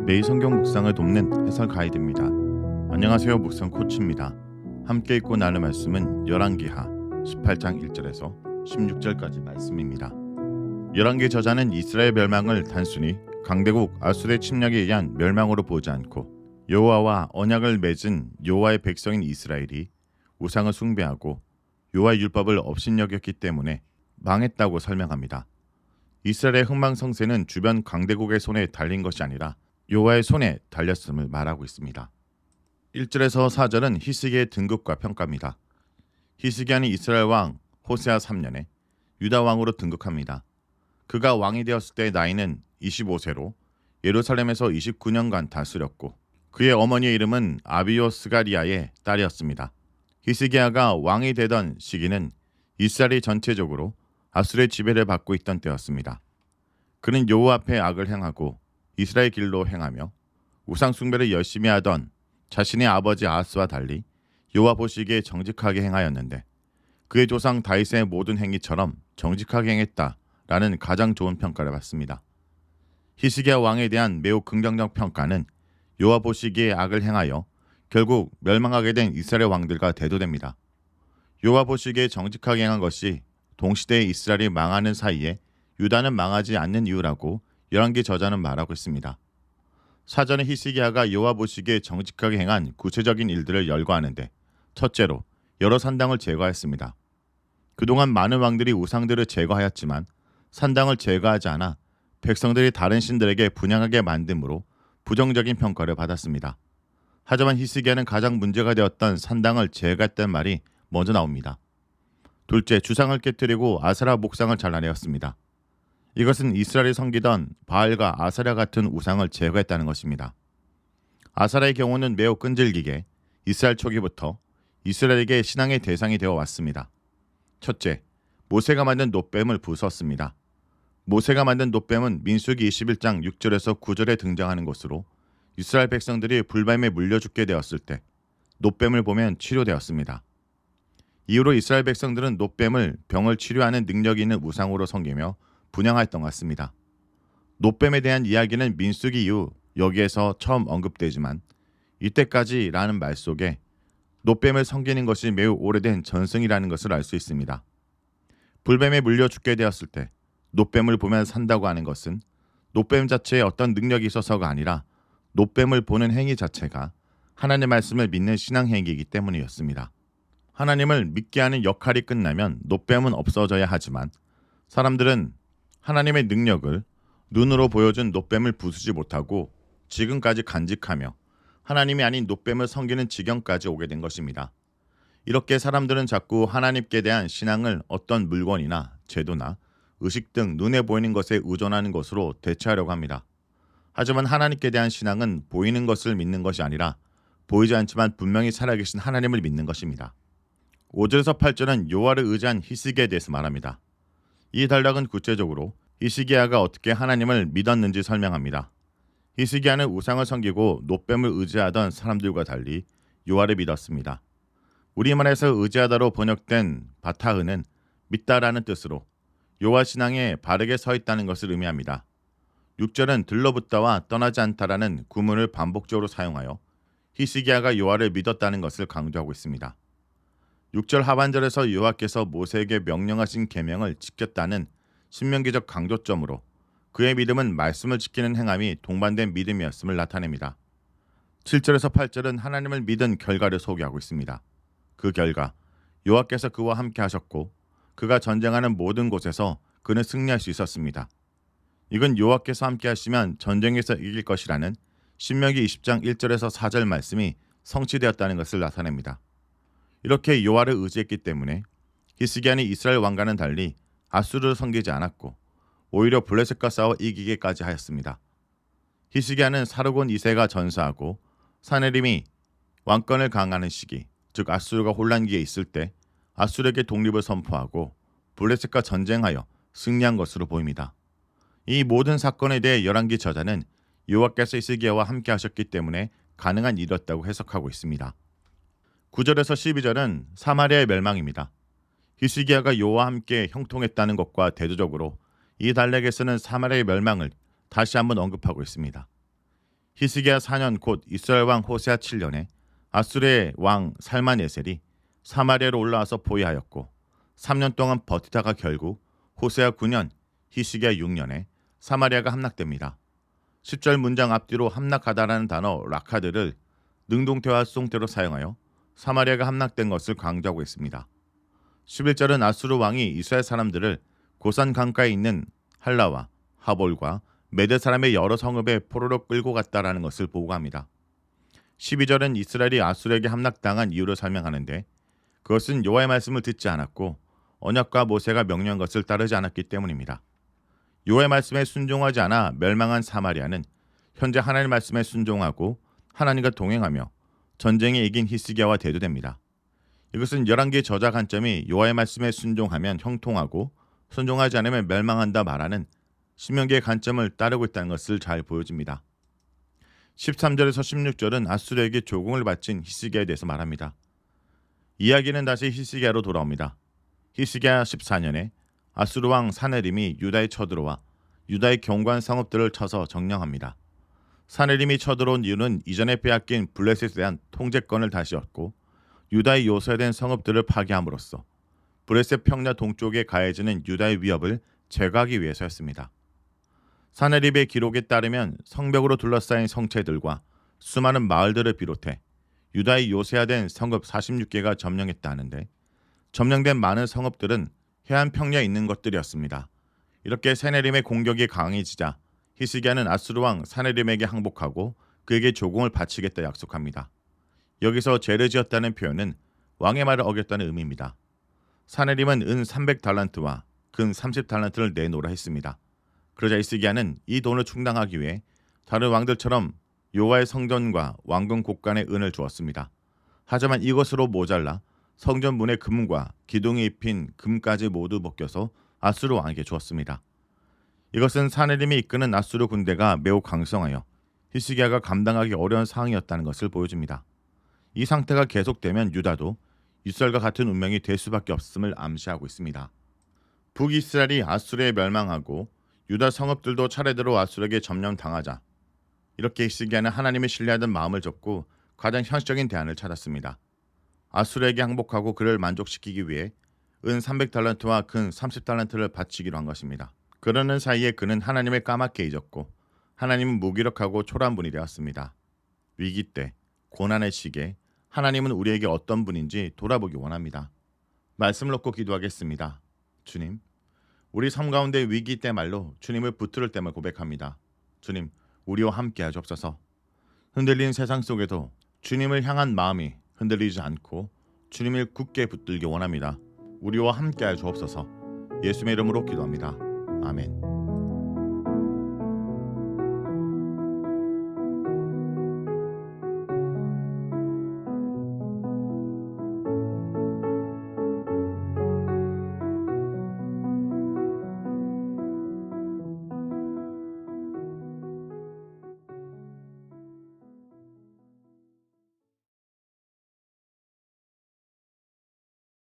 매일 성경 묵상을 돕는 해설 가이드입니다. 안녕하세요. 묵상 코치입니다. 함께 읽고 나눌 말씀은 열왕기하 18장 1절에서 16절까지 말씀입니다. 열왕기 저자는 이스라엘 멸망을 단순히 강대국 아수르의 침략에 의한 멸망으로 보지 않고 여호와와 언약을 맺은 여호와의 백성인 이스라엘이 우상을 숭배하고 여호와의 율법을 업신여겼기 때문에 망했다고 설명합니다. 이스라엘의 흥망성쇠는 주변 강대국의 손에 달린 것이 아니라 여호와의 손에 달렸음을 말하고 있습니다. 1절에서 4절은 히스기야의 등극과 평가입니다. 히스기야는 이스라엘 왕 호세아 3년에 유다 왕으로 등극합니다. 그가 왕이 되었을 때 나이는 25세로 예루살렘에서 29년간 다스렸고 그의 어머니의 이름은 아비요 스가리아의 딸이었습니다. 히스기야가 왕이 되던 시기는 이스라엘이 전체적으로 아수르의 지배를 받고 있던 때였습니다. 그는 여호와 앞에 악을 행하고 이스라엘 길로 행하며 우상 숭배를 열심히 하던 자신의 아버지 아하스와 달리 여호와 보시기에 정직하게 행하였는데 그의 조상 다윗의 모든 행위처럼 정직하게 행했다라는 가장 좋은 평가를 받습니다. 히스기야 왕에 대한 매우 긍정적 평가는 여호와 보시기에 악을 행하여 결국 멸망하게 된 이스라엘 왕들과 대조됩니다. 여호와 보시기에 정직하게 행한 것이 동시대의 이스라엘이 망하는 사이에 유다는 망하지 않는 이유라고 열왕기 저자는 말하고 있습니다. 사전에 히스기야가 여호와 보시기에 정직하게 행한 구체적인 일들을 열거하는데 첫째로 여러 산당을 제거했습니다. 그동안 많은 왕들이 우상들을 제거하였지만 산당을 제거하지 않아 백성들이 다른 신들에게 분향하게 만듦으로 부정적인 평가를 받았습니다. 하지만 히스기야는 가장 문제가 되었던 산당을 제거했다는 말이 먼저 나옵니다. 둘째, 주상을 깨뜨리고 아세라 목상을 잘라내었습니다. 이것은 이스라엘이 섬기던 바알과 아세라 같은 우상을 제거했다는 것입니다. 아세라의 경우는 매우 끈질기게 이스라엘 초기부터 이스라엘에게 신앙의 대상이 되어 왔습니다. 첫째, 모세가 만든 놋뱀을 부쉈습니다. 모세가 만든 놋뱀은 민수기 21장 6절에서 9절에 등장하는 것으로 이스라엘 백성들이 불뱀에 물려 죽게 되었을 때 놋뱀을 보면 치료되었습니다. 이후로 이스라엘 백성들은 놋뱀을 병을 치료하는 능력이 있는 우상으로 섬기며 분향했던 것 같습니다. 놋뱀에 대한 이야기는 민수기 이후 여기에서 처음 언급되지만 이때까지라는 말 속에 놋뱀을 섬기는 것이 매우 오래된 전승이라는 것을 알 수 있습니다. 불뱀에 물려 죽게 되었을 때 놋뱀을 보면 산다고 하는 것은 놋뱀 자체에 어떤 능력이 있어서가 아니라 놋뱀을 보는 행위 자체가 하나님의 말씀을 믿는 신앙 행위이기 때문이었습니다. 하나님을 믿게 하는 역할이 끝나면 놋뱀은 없어져야 하지만 사람들은 하나님의 능력을 눈으로 보여준 놋뱀을 부수지 못하고 지금까지 간직하며 하나님이 아닌 놋뱀을 섬기는 지경까지 오게 된 것입니다. 이렇게 사람들은 자꾸 하나님께 대한 신앙을 어떤 물건이나 제도나 의식 등 눈에 보이는 것에 의존하는 것으로 대체하려고 합니다. 하지만 하나님께 대한 신앙은 보이는 것을 믿는 것이 아니라 보이지 않지만 분명히 살아계신 하나님을 믿는 것입니다. 5절에서 8절은 여호와를 의지한 히스기야에 대해서 말합니다. 이 단락은 구체적으로 히스기야가 어떻게 하나님을 믿었는지 설명합니다. 히스기야는 우상을 섬기고 놋뱀을 의지하던 사람들과 달리 여호와를 믿었습니다. 우리말에서 의지하다로 번역된 바타흐는 믿다라는 뜻으로 여호와 신앙에 바르게 서 있다는 것을 의미합니다. 6절은 들러붙다와 떠나지 않다라는 구문을 반복적으로 사용하여 히스기야가 여호와를 믿었다는 것을 강조하고 있습니다. 6절 하반절에서 여호와께서 모세에게 명령하신 계명을 지켰다는 신명기적 강조점으로 그의 믿음은 말씀을 지키는 행함이 동반된 믿음이었음을 나타냅니다. 7절에서 8절은 하나님을 믿은 결과를 소개하고 있습니다. 그 결과 여호와께서 그와 함께 하셨고 그가 전쟁하는 모든 곳에서 그는 승리할 수 있었습니다. 이건 여호와께서 함께 하시면 전쟁에서 이길 것이라는 신명기 20장 1절에서 4절 말씀이 성취되었다는 것을 나타냅니다. 이렇게 여호와를 의지했기 때문에 히스기야는 이스라엘 왕과는 달리 아수르를 섬기지 않았고 오히려 블레셋과 싸워 이기기까지 하였습니다. 히스기야는 사르곤 2세가 전사하고 사네림이 왕권을 강하는 시기, 즉 아수르가 혼란기에 있을 때 아수르에게 독립을 선포하고 블레셋과 전쟁하여 승리한 것으로 보입니다. 이 모든 사건에 대해 열왕기 저자는 여호와께서 히스기야와 함께 하셨기 때문에 가능한 일이었다고 해석하고 있습니다. 9절에서 12절은 사마리아의 멸망입니다. 히스기야가 여호와와 함께 형통했다는 것과 대조적으로 이 단락에서는 사마리아의 멸망을 다시 한번 언급하고 있습니다. 히스기야 4년 곧 이스라엘 왕 호세아 7년에 아수르의 왕 살만에셀이 사마리아로 올라와서 포위하였고 3년 동안 버티다가 결국 호세아 9년 히스기야 6년에 사마리아가 함락됩니다. 10절 문장 앞뒤로 함락하다라는 단어 라카드를 능동태와 수동태로 사용하여 사마리아가 함락된 것을 강조하고 있습니다. 11절은 아수르 왕이 이스라엘 사람들을 고산 강가에 있는 할라와 하볼과 메대 사람의 여러 성읍에 포로로 끌고 갔다라는 것을 보고합니다. 12절은 이스라엘이 아수르에게 함락당한 이유를 설명하는데 그것은 여호와의 말씀을 듣지 않았고 언약과 모세가 명령한 것을 따르지 않았기 때문입니다. 여호와의 말씀에 순종하지 않아 멸망한 사마리아는 현재 하나님의 말씀에 순종하고 하나님과 동행하며 전쟁에 이긴 히스기야와 대조됩니다. 이것은 열왕기 저자 관점이 여호와의 말씀에 순종하면 형통하고 순종하지 않으면 멸망한다 말하는 신명기의 관점을 따르고 있다는 것을 잘 보여줍니다. 13절에서 16절은 아수르에게 조공을 바친 히스기야에 대해서 말합니다. 이야기는 다시 히스기야로 돌아옵니다. 히스기야 14년에 아수르 왕 사네림이 유다에 쳐들어와 유다의 경관 성읍들을 쳐서 정령합니다. 사네림이 쳐들어온 이유는 이전에 빼앗긴 블레셋에 대한 통제권을 다시 얻고 유다의 요새된 성읍들을 파괴함으로써 블레셋 평야 동쪽에 가해지는 유다의 위협을 제거하기 위해서였습니다. 사네립의 기록에 따르면 성벽으로 둘러싸인 성체들과 수많은 마을들을 비롯해 유다의 요새화된 성읍 46개가 점령했다 하는데 점령된 많은 성읍들은 해안 평야에 있는 것들이었습니다. 이렇게 사네림의 공격이 강해지자 히스기야는 아수르 왕 사네림에게 항복하고 그에게 조공을 바치겠다 약속합니다. 여기서 죄를 지었다는 표현은 왕의 말을 어겼다는 의미입니다. 사네림은 은 300달란트와 금 30달란트를 내놓으라 했습니다. 그러자 히스기야는 이 돈을 충당하기 위해 다른 왕들처럼 여호와의 성전과 왕궁 곳간에 은을 주었습니다. 하지만 이것으로 모자라 성전 문의 금과 기둥이 입힌 금까지 모두 벗겨서 아수르 왕에게 주었습니다. 이것은 사네림이 이끄는 아수르 군대가 매우 강성하여 히스기야가 감당하기 어려운 상황이었다는 것을 보여줍니다. 이 상태가 계속되면 유다도 이스라엘과 같은 운명이 될 수밖에 없음을 암시하고 있습니다. 북이스라엘이 아수르에 멸망하고 유다 성읍들도 차례대로 아수르에게 점령당하자 이렇게 히스기야는 하나님을 신뢰하던 마음을 접고 가장 현실적인 대안을 찾았습니다. 아수르에게 항복하고 그를 만족시키기 위해 은 300달란트와 금 30달란트를 바치기로 한 것입니다. 그러는 사이에 그는 하나님을 까맣게 잊었고 하나님은 무기력하고 초라한 분이 되었습니다. 위기 때, 고난의 시기에 하나님은 우리에게 어떤 분인지 돌아보기 원합니다. 말씀을 놓고 기도하겠습니다. 주님, 우리 삶 가운데 위기 때 말로 주님을 붙들을 때만 고백합니다. 주님, 우리와 함께 하시옵소서. 흔들린 세상 속에도 주님을 향한 마음이 흔들리지 않고 주님을 굳게 붙들기 원합니다. 우리와 함께 하시옵소서. 예수의 이름으로 기도합니다. 아멘.